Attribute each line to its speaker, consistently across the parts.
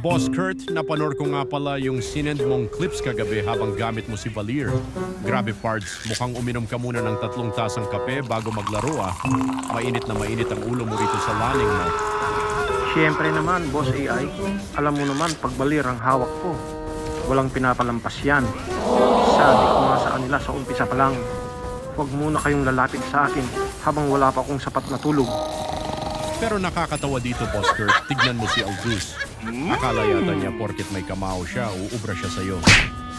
Speaker 1: Boss Kurt, napanor ko nga pala yung sinend mong clips kagabi habang gamit mo si Valier. Grabe pards, mukhang uminom ka muna ng 3 tasang kape bago maglaro ah. Mainit na mainit ang ulo mo rito sa laning mo.
Speaker 2: Siyempre naman, Boss AI. Alam mo naman, pag balir ang hawak ko, walang pinapalampas yan. Sabi ko nga sa kanila sa umpisa pa lang, huwag muna kayong lalapit sa akin habang wala pa akong sapat na tulog.
Speaker 1: Pero nakakatawa dito, Boss Kurt. Tignan mo si Aldous. Akala yata niya porket may kamao siya, uubra siya sa'yo.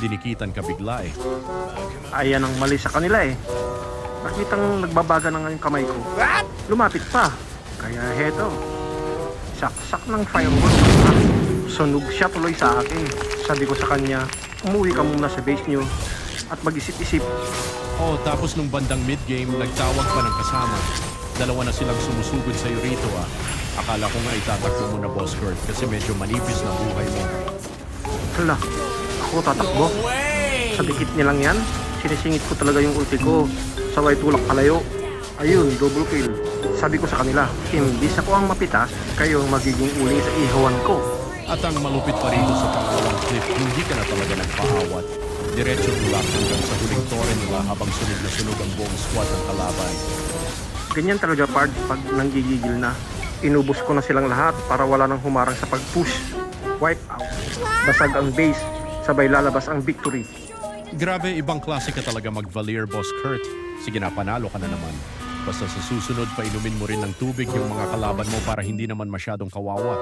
Speaker 1: Dinikitan ka bigla eh.
Speaker 2: Ayan ang mali sa kanila eh. Nakitang nagbabaga na nga yung kamay ko. Lumapit pa. Kaya heto, saksak ng fireworks. Sunog siya tuloy sa akin. Sabi ko sa kanya, umuwi ka muna sa base nyo at mag-isip-isip.
Speaker 1: Oh, tapos nung bandang mid-game, nagtawag pa ng kasama. Dalawa na silang sumusugod sa'yo rito ah. Akala ko nga itatakbo mo na, Boss Kurt, kasi medyo manipis na buhay mo.
Speaker 2: Hala, ako tatakbo. Sa dikit nilang yan, sinisingit ko talaga yung ulti ko. Saway tulak palayo. Ayun, double kill. Sabi ko sa kanila, imbis ako ang mapitas, kayo ang magiging uling sa ihawan ko.
Speaker 1: At ang malupit pa rito sa pangalawang clip, hindi ka na talaga nagpaawat. Diretso tulak hanggang sa huling tore nila habang sunog na sunog ang buong squad ng kalaban.
Speaker 2: Ganyan talaga parts pag nanggigigil na. Inubos ko na silang lahat para wala nang humarang sa pag-push. Wipe out. Basag ang base, sabay lalabas ang victory.
Speaker 1: Grabe, ibang klase ka talaga mag-Valier, Boss Kurt. Sige na, panalo ka na naman. Basta sa susunod, painumin mo rin ng tubig yung mga kalaban mo para hindi naman masyadong kawawa.